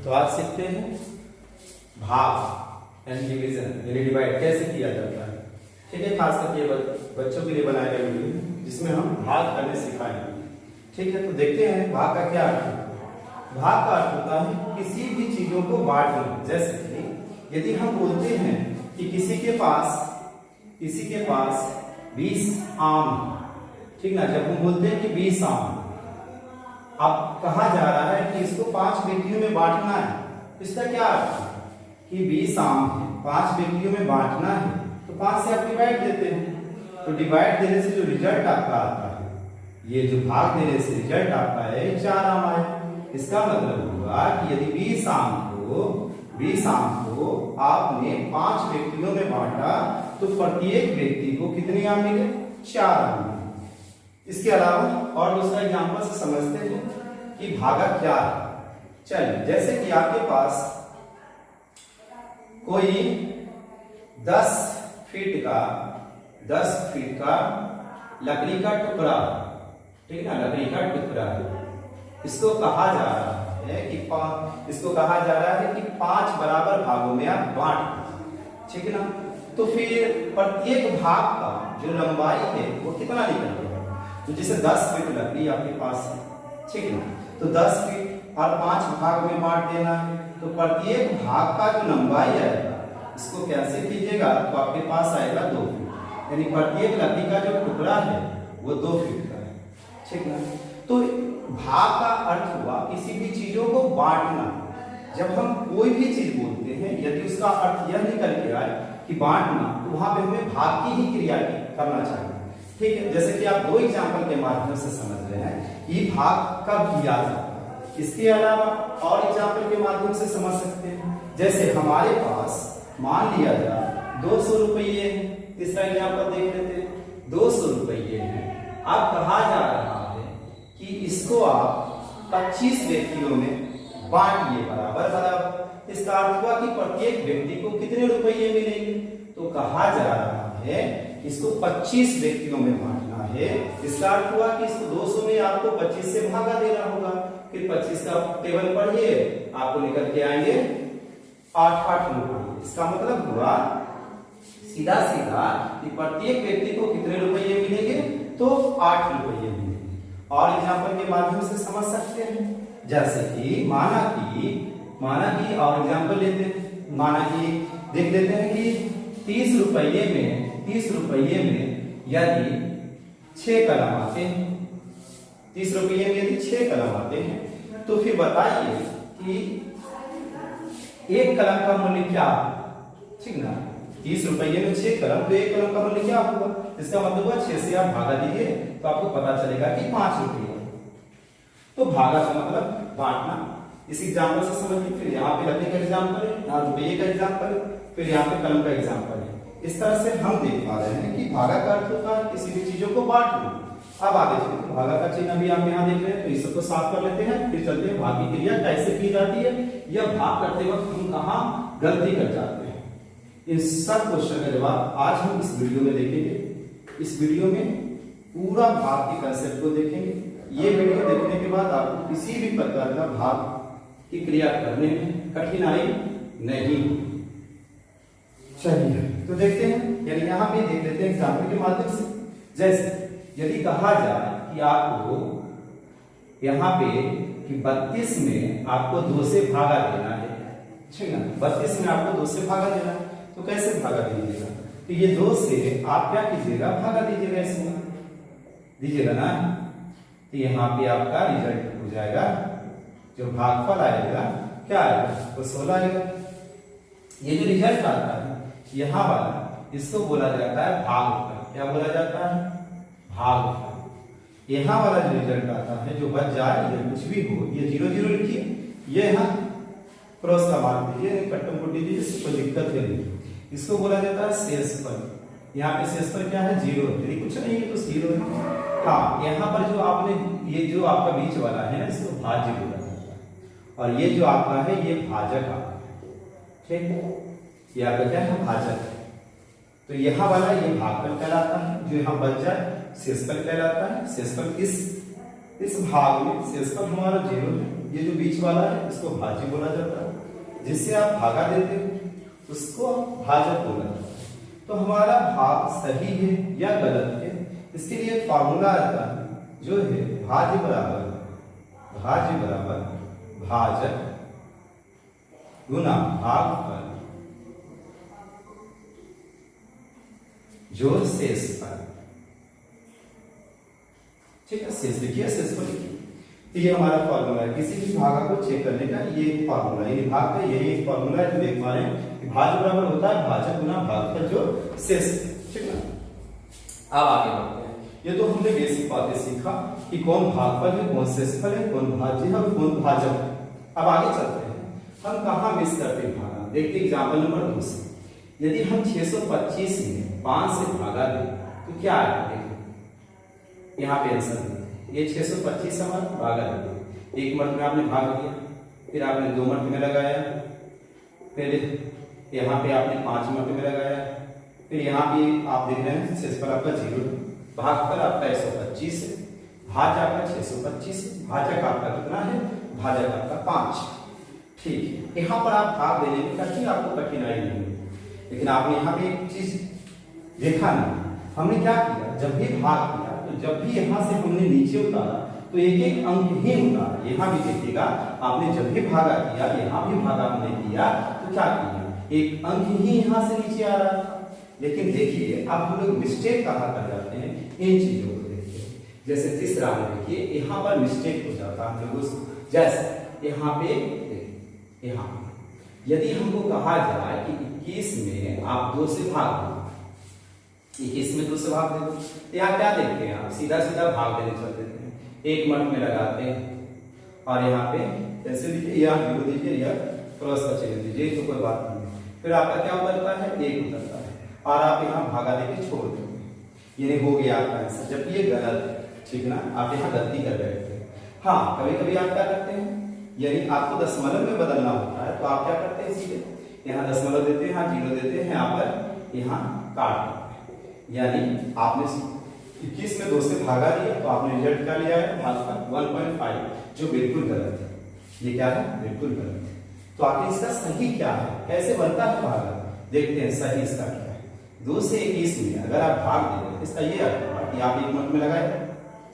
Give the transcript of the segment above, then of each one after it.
तो आज सीखते हैं भाग यानी डिवीजन यानी डिवाइड कैसे किया जाता है। ठीक है, खास करके बच्चों के लिए बनाया गया वीडियो जिसमें हम भाग करने सिखाएंगे। ठीक है, तो देखते हैं भाग का क्या अर्थ है। भाग का अर्थ होता है किसी भी चीजों को बांटना। जैसे कि यदि हम बोलते हैं कि किसी के पास 20 आम है, ठीक ना, जब हम बोलते हैं कि 20 आम, अब कहा जा रहा है कि इसको 5 व्यक्तियों में बांटना है। इसका क्या अर्थ है कि 20 आम है, 5 व्यक्तियों में बांटना है, तो 5 से आप डिवाइड देते हैं। तो डिवाइड देने से जो रिजल्ट आपका आता है, ये जो भाग देने से रिजल्ट आपका है 4 आम आए। इसका मतलब हुआ कि यदि 20 आम को आपने 5 व्यक्तियों में बांटा तो प्रत्येक व्यक्ति को कितने आम मिले? 4 आम मिले। इसके अलावा और दूसरा एग्जांपल से समझते हैं कि भागा क्या है। चलिए, जैसे कि आपके पास कोई 10 फीट का लकड़ी का टुकड़ा, ठीक है ना, लकड़ी का टुकड़ा है। इसको कहा जा रहा है कि 5 बराबर भागों में आप बांट दो, ठीक है ना। तो फिर प्रत्येक भाग का जो लंबाई है वो कितना निकलता है? तो जैसे 10 फीट लकड़ी आपके पास है, ठीक है ना, तो 10 फीट और 5 भाग में बांट देना है। तो प्रत्येक भाग का जो लंबाई आएगा इसको कैसे कीजिएगा, तो आपके पास आएगा 2 फीट, यानी प्रत्येक लकड़ी का जो टुकड़ा है वो 2 फीट का है, ठीक ना। तो भाग का अर्थ हुआ किसी भी चीजों को बांटना। जब हम कोई भी चीज बोलते हैं, यदि उसका अर्थ यह निकल के आए कि बांटना, तो वहां पे हमें भाग की ही क्रिया करना चाहिए। ठीक है, जैसे कि आप 2 एग्जाम्पल के माध्यम से समझ रहे हैं कि भाग कब किया जाता है। इसके अलावा और एग्जाम्पल के माध्यम से समझ सकते हैं। जैसे हमारे पास मान लिया जाए 200 रुपये है। तीसरा एग्जाम्पल देख लेते हैं। 200 रुपये है। अब कहा जा रहा है कि इसको आप 25 व्यक्तियों में बांटिए बराबर। इसका अर्थ हुआ कि प्रत्येक व्यक्ति को कितने रुपये मिलेंगे? तो कहा जा रहा है इसको 25 व्यक्तियों में बांटना है। इसका अर्थ हुआ कि इसको 200 में आपको 25 से भागा देना होगा। फिर 25 का टेबल पढ़िए, आपको निकल के आएंगे 8 रुपये। इसका मतलब हुआ सीधा कि प्रत्येक व्यक्ति को कितने रुपये मिलेंगे? तो 8 रुपये मिलेंगे। और एग्जाम्पल के माध्यम से समझ सकते हैं। जैसे कि माना कि और एग्जाम्पल लेते हैं। माना कि देख लेते हैं कि 30 रुपये में यदि 6 कलम आते हैं, 30 रुपये में यदि 6 कलम आते हैं, तो फिर बताइए कि 1 कलम का मूल्य क्या है? ठीक ना, 30 रुपये में 6 कलम, तो 1 कलम का मूल्य क्या होगा? इसका मतलब हुआ 6 से आप भागा दीजिए तो आपको पता चलेगा कि 5 रुपये। तो भागा का मतलब बांटना। इस एग्जाम्पल से समझिए। फिर यहाँ पे लकड़ी का एग्जाम्पल है, यहाँ रुपये का एग्जाम्पल है, फिर यहाँ पे कलम का एग्जाम्पल है। इस तरह से हम देख पा रहे हैं कि भागा का अर्थ होता है किसी भी चीजों को बांटना। अब आगे चलिए, तो भागा का चिन्ह अभी आप यहाँ देख रहे हैं, तो इस सबको साफ कर लेते हैं। फिर चलते हैं भाग की क्रिया कैसे की जाती है, यह भाग करते वक्त हम कहाँ गलती कर जाते हैं। इन सब क्वेश्चन का जवाब आज हम इस वीडियो में देखेंगे। इस वीडियो में पूरा भाग के कंसेप्ट को देखेंगे। ये वीडियो देखने के बाद आपको किसी भी प्रकार का भाग की क्रिया करने में कठिनाई नहीं। चलिए तो देखते हैं, यानी यहाँ पे देख लेते हैं एग्जाम्पल के माध्यम से। जैसे यदि कहा जाए कि आपको यहाँ पे कि 32 में आपको 2 से भागा देना है, ठीक है, 32 में आपको 2 से भागा देना है, तो कैसे भागा दीजिएगा? तो ये 2 से आप क्या कीजिएगा? भागा दीजिएगा, इसमें दीजिएगा ना। तो यहाँ पे आपका रिजल्ट हो जाएगा, जो भागफल आएगा क्या आएगा? तो 16 आएगा। ये जो रिजल्ट आता है यहाँ वाला, इसको बोला जाता है भागफल। क्या बोला जाता है? भागफल। यहाँ वाला जो रिजल्ट आता है, जो बच जाए या कुछ भी हो, ये 0 0 लिखिए, ये यहाँ क्रॉस का मार्क दीजिए, कट्टम पुट्टी दीजिए, कोई दिक्कत नहीं। इसको बोला जाता है शेषफल। यहाँ पे शेषफल क्या है? 0। यदि कुछ नहीं है तो 0 है। हाँ, यहाँ पर जो आपने ये जो आपका बीच वाला है ना, इसको भाज्य बोला जाता है, और ये जो आपका है ये भाजक आपका है, ठीक है, ये आपका क्या है? भाजक है। तो यहाँ वाला ये भागफल कहलाता है, जो यहाँ बच जाए शेषफल कहलाता है। शेषफल किस इस भाग में शेषफल हमारा 0 है, ये जो बीच वाला है इसको भाज्य बोला जाता है, जिससे आप भागा देते हो उसको भाजक बोला जाता है। तो हमारा भाग सही है या गलत है, इसके लिए फॉर्मूला आता है जो है भाज्य बराबर भाजक गुना भागफल जोड़ शेषफल। ठीक है, शेष लिखिए, शेषफल लिखिए। तो ये हमारा फॉर्मूला है किसी भी भागा को चेक करने का, ये फॉर्मूला है, भाग का यही एक फॉर्मूला है जो देख पा रहे हैं कि भाज्य बराबर होता है भाजक गुना भागफल जोड़ शेष। ठीक है, अब आगे बढ़ते हैं। ये तो हमने बेसिक बातें सीखा कि कौन भागफल है, कौन शेषफल है, कौन भाज्य है और कौन भाजक है। अब आगे चलते हैं, हम कहाँ मिस करते हैं भागा। देखते एग्जाम्पल नंबर 2 से, यदि हम 625 में 5 से भागा दें तो क्या आएगा, देखिए यहाँ पे आंसर देते हैं। ये 625 हमारा भागा देते हैं, एक मर्त में आपने भाग दिया, फिर आपने 2 मर्त में लगाया, फिर यहाँ पे आपने 5 मर्त में लगाया, फिर यहाँ पे आप देख रहे हैं शेषफल आपका 0, भागफल आपका 125 है, भाज्य आपका 625 है, भाजक आपका कितना है, भाजक आपका 5। ठीक है, यहाँ पर आप भाग देने में कहीं आपको कठिनाई नहीं हुई, लेकिन आपने यहाँ पे एक चीज देखा नहीं, हमने क्या किया, जब भी भाग किया तो जब भी यहाँ से हमने नीचे उतारा तो एक एक अंक ही उतारा। यहाँ भी देखिएगा, आपने जब भी भागा किया, यहाँ भी भागा हमने किया तो क्या किया, एक अंक ही यहाँ से नीचे आ रहा था। लेकिन देखिए अब हम लोग मिस्टेक कहाँ कर जाते हैं, इन चीजों को देखिए। जैसे तीसरा में देखिए, यहाँ पर मिस्टेक हो जाता है हम लोग, जैसे यहाँ पे यदि हमको कहा जाए कि 21 में आप 2 से भाग दो, 21 में 2 से भाग दे दो, तो यहाँ क्या देखते हैं आप, सीधा सीधा भाग देने चल देते हैं, एक मर्त में लगाते हैं और यहाँ पे जैसे दीजिए, यहाँ 0 दीजिए या क्रॉस का चिन्ह दीजिए, तो कोई बात नहीं है। फिर आपका क्या उतरता है, 1 उतरता है और आप यहाँ भागा देके छोड़ देंगे, ये हो गया आपका आंसर, जबकि ये गलत है। ठीक ना, आप यहाँ गलती कर बैठते हैं। हाँ, कभी कभी आप क्या करते हैं, यानी आपको दशमलव में बदलना होता है तो आप क्या करते हैं, सीधे यहाँ दशमलव देते हैं, यहाँ 0 देते हैं, यहाँ पर यहाँ काट देते हैं। यानी आपने 21 में 2 से भागा दिया तो आपने रिजल्ट क्या लिया है, भागफल 1.5, जो बिल्कुल गलत है। ये क्या है, बिल्कुल गलत है। तो आखिर इसका सही क्या है, कैसे बनता है भागा, देखते हैं सही इसका क्या है। 2 से 21 में अगर आप भाग दे रहे, इसका ये अर्थ हुआ कि आप 1 मर्त में लगाए,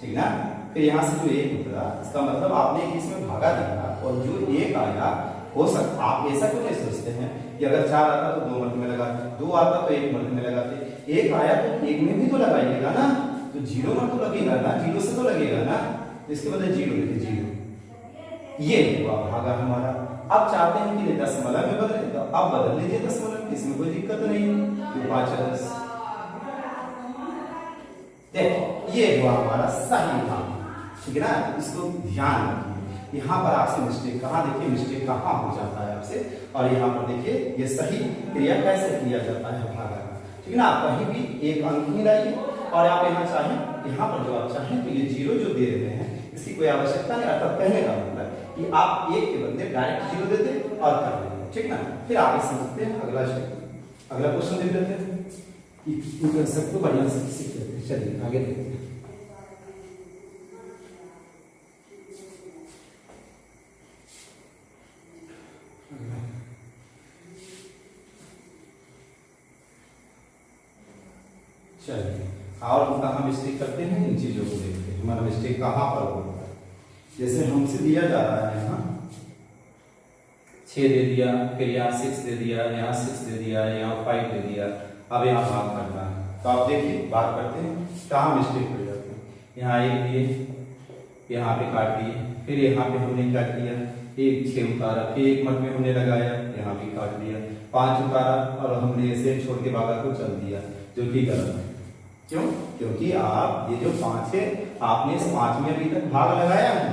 ठीक ना, फिर यहाँ से जो 1 उतरा, इसका मतलब आपने 21 में भागा दिया और जो 1 आया, हो सकता आप ऐसा क्यों नहीं सोचते हैं कि अगर 4 आता तो 2 मर्त में लगाते, 2 आता तो 1 मर्त में लगाते, 1 आया तो 1 में भी तो लगाइएगा ना, तो 0 मर्त तो लगेगा ना, 0 से तो लगेगा ना, तो इसके बदले 0 लिखिए, 0। ये हुआ भागा हमारा। अब चाहते हैं कि दशमलव में बदले, तो अब बदल लीजिए दशमलव, इसमें कोई दिक्कत नहीं है, 5 है 10। देखो ये हुआ हमारा सही भाग, ठीक है ना, इसको ध्यान रखिए। यहाँ पर आपसे मिस्टेक कहाँ, देखिए मिस्टेक कहाँ हो जाता है आपसे, और यहाँ पर देखिए ये सही क्रिया कैसे किया जाता है भागा का, ठीक है ना। आप कहीं भी एक अंक ही लाइए और आप यहाँ चाहें, यहाँ पर जो आप चाहें तो ये 0 जो दे रहे हैं इसकी कोई आवश्यकता नहीं, अर्थात कहने का मतलब कि आप 1 के बदले डायरेक्ट 0 देते और कर देते, ठीक ना। फिर आगे समझते हैं अगला स्टेप, अगला क्वेश्चन देख लेते हैं कि सबको बढ़िया से सीख लेते हैं। चलिए आगे देखते हैं। चलिए और हम कहाँ मिस्टेक करते हैं, इन चीजों को देखते हैं हमारा मिस्टेक कहाँ पर होता है। जैसे हमसे दिया जा रहा है यहाँ 6 दे दिया, फिर यहाँ 6 दे दिया, यहाँ 6 दे दिया, यहाँ 5 दे दिया, अब यहाँ भाग करना है। तो आप देखिए बात करते हैं कहाँ मिस्टेक हो जाते हैं। यहाँ 1 दिए, यहाँ पे काट दिए, फिर यहाँ पे हमने क्या किया, 1 6 उतारा, फिर 1 मत में हमने लगाया, यहाँ भी काट दिया, 5 उतारा और हमने ऐसे छोड़ के भागा को चल दिया, जो कि गलत है। क्यों? क्योंकि आप ये जो 5 है, आपने इस 5 में अभी तक भाग लगाया है,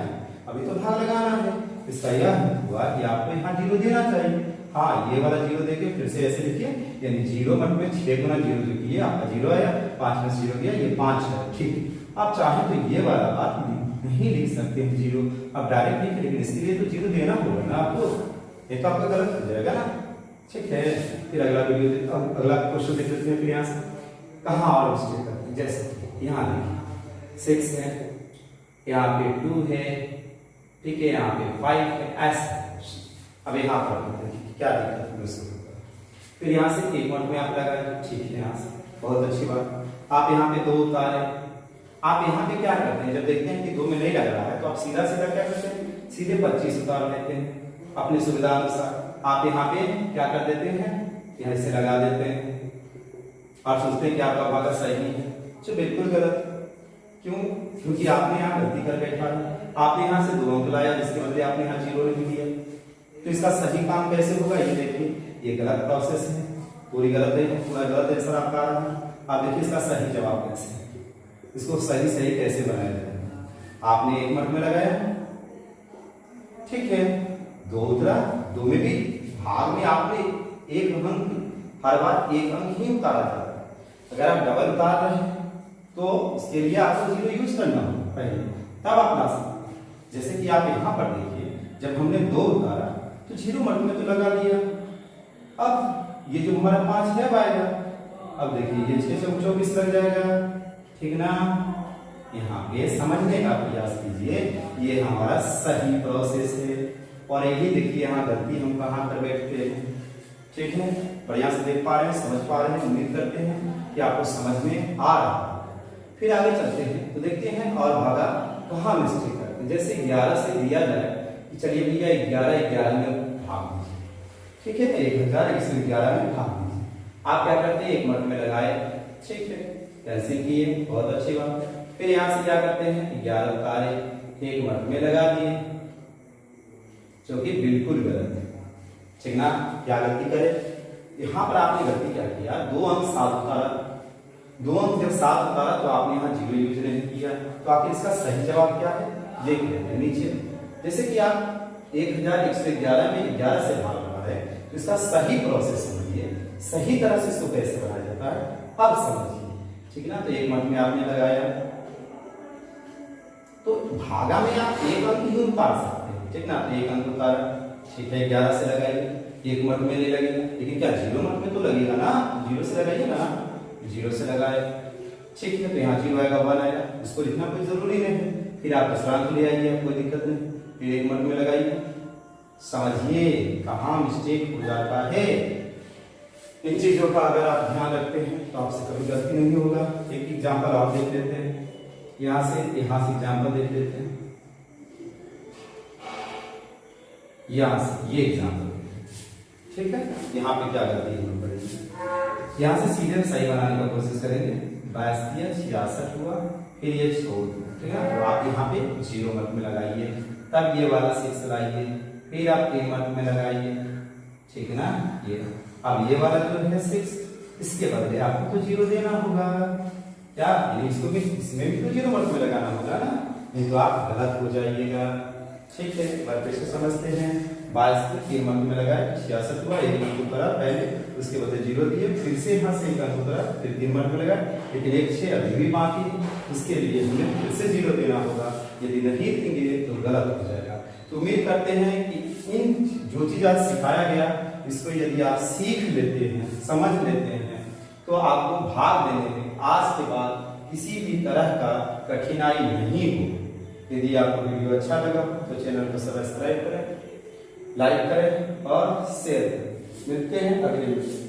अभी तो भाग लगाना है। इसका यह हुआ कि आपको यहाँ 0 देना चाहिए। हाँ, ये वाला 0 देके फिर से ऐसे लिखिए, यानी 0 मत में 6 गुना 0 जो किए आपका 0 आया, 5 में 0 गया, ये 5 है, ठीक। आप चाहें तो ये वाला बात नहीं लिख सकते हैं 0, अब डायरेक्ट लिखिए, लेकिन इसके लिए तो 0 देना होगा ना आपको, ये तो आपका गलत हो जाएगा ना, ठीक है। फिर अगला वीडियो, अगला क्वेश्चन देख लेते हैं। फिर यहाँ से कहाँ और मिस्टेक करते हैं, जैसे यहाँ देखिए 6 है, यहाँ पे 2 है, ठीक है, यहाँ पे 5 है, ऐसा। अब यहाँ पर क्या दिक्कत है उसको, फिर यहाँ से 1 मिनट में आप लगाए, ठीक है, यहाँ से बहुत अच्छी बात। आप यहाँ पे 2 उतारे, आप यहाँ पे क्या करते हैं, जब देखते हैं कि 2 में नहीं लग रहा है तो आप सीधा सीधा क्या करते हैं, सीधे 25 उतार लेते हैं अपनी सुविधा अनुसार। आप यहाँ पे क्या कर देते हैं, यहाँ से लगा देते हैं और सोचते हैं कि आपका भागा सही है, जो बिल्कुल गलत। क्यों? क्योंकि आपने यहाँ गलती कर बैठा है, आपने यहाँ से 2 अंक लाया जिसके बदले आपने यहाँ 0 लिख दिया। तो इसका सही काम कैसे होगा, ये देखिए, ये गलत प्रोसेस है, पूरी गलत है, पूरा गलत आंसर आपका आ रहा है। आप देखिए इसका सही जवाब कैसे है, इसको सही सही कैसे बनाया जाए। आपने 1 मिनट में लगाया, ठीक है, 2 उतरा, 2 में भी भाग में आपने 1 अंक, हर बार 1 अंक ही उतारा जाता है। अगर आप डबल उतार रहे हैं तो उसके लिए आपको 0 यूज करना होगा पहले, तब आप ला सकते। जैसे कि आप यहाँ पर देखिए, जब हमने 2 उतारा तो 0 मिनट में तो लगा दिया। अब ये जो हमारा 5 है आएगा, अब देखिए ये 6 से 24 लग जाएगा, ठीक ना। यहाँ पे समझने का प्रयास कीजिए, ये हमारा सही प्रोसेस है। और यही देखिए यहाँ गलती हम कहाँ कर बैठते हैं, ठीक है। बढ़िया से देख पा रहे हैं, समझ पा रहे हैं, उम्मीद करते हैं कि आपको समझ में आ रहा है। फिर आगे चलते हैं तो देखते हैं और भागा कहाँ मिस्टेक करते हैं। जैसे 11 से दिया जाए कि चलिए भैया 11 में भाग दीजिए, ठीक है, 1011 में भाग दीजिए। आप क्या करते हैं, 1 मिनट में लगाए, ठीक है, कैंसिल किए, बहुत अच्छी बात है। फिर यहाँ से क्या करते हैं, 11 उतारे, 1 मिनट में लगा दिए, जो कि बिल्कुल गलत है, ठीक ना। क्या गलती करे, यहाँ पर आपने गलती क्या किया, 2 अंक 7 उतारा, 2 अंक जब 7 उतारा तो आपने यहाँ 0 यूज नहीं किया। तो आखिर इसका सही जवाब क्या है, देख लेते हैं नीचे। जैसे कि आप 1111 में 11 से भाग रहा है, तो इसका सही प्रोसेस समझिए, सही तरह से इसको कैसे बनाया जाता है, अब समझिए, ठीक ना। तो 1 मिनट में आपने लगाया, तो भागा में आप 1 अंक ही उतार सकते हैं, ठीक ना। तो 1 अंक उतारा, ठीक है, 11 से लगाइए, 1 मिनट में नहीं लगेगा, लेकिन क्या 0 मिनट में तो लगेगा ना, 0 से लगाइए ना, 0 से लगाए, ठीक है। तो यहाँ 0 आएगा, 1 आएगा, इसको लिखना कोई जरूरी नहीं है। फिर आप दूसरा अंक ले आइए, कोई दिक्कत नहीं, फिर 1 मिनट में लगाइए। समझिए कहाँ मिस्टेक हो जाता है। इन चीजों का अगर आप ध्यान रखते हैं तो आपसे कभी गलती नहीं होगा। एक एग्जाम्पल आप देख लेते हैं, यहाँ से एग्जाम्पल देख लेते हैं, यहाँ से ये एग्जाम्पल, ठीक है। यहाँ पे क्या गलती होनी पड़ेगी, यहाँ से सीधे सही बनाने का कोशिश करेंगे। 22 दिया, 66 हुआ, फिर ये छोड़ दिया, ठीक है। तो आप यहाँ पे 0 मिनट में लगाइए, तब ये वाला 6 लाइए, फिर आप 3 मिनट में लगाइए, ठीक है ना। ये अब ये वाला जो है 6, इसके बदले आपको तो 0 देना होगा, क्या इसको भी, इसमें भी तो 0 मिनट में लगाना होगा ना, नहीं तो आप गलत हो जाइएगा, ठीक है। बात से समझते हैं। 22 को 3 मिनट में लगाए, 66 हुआ, 1 मिनट उतरा पहले, उसके बदले 0 दिए, फिर से यहाँ से 1 अंक उतरा, फिर 3 मिनट में लगाए, लेकिन 1 6 अभी भी बाकी, उसके लिए हमें फिर से 0 देना होगा। यदि नहीं देंगे तो गलत हो जाएगा। तो उम्मीद करते हैं कि इन जो चीज आज सिखाया गया, इसको यदि आप सीख लेते हैं, समझ लेते हैं, तो आपको भाग देने में आज के बाद किसी भी तरह का कठिनाई नहीं हो। यदि आपको वीडियो अच्छा लगा तो चैनल को सब्सक्राइब करें, लाइक करें और शेयर करें। मिलते हैं अगले वीडियो।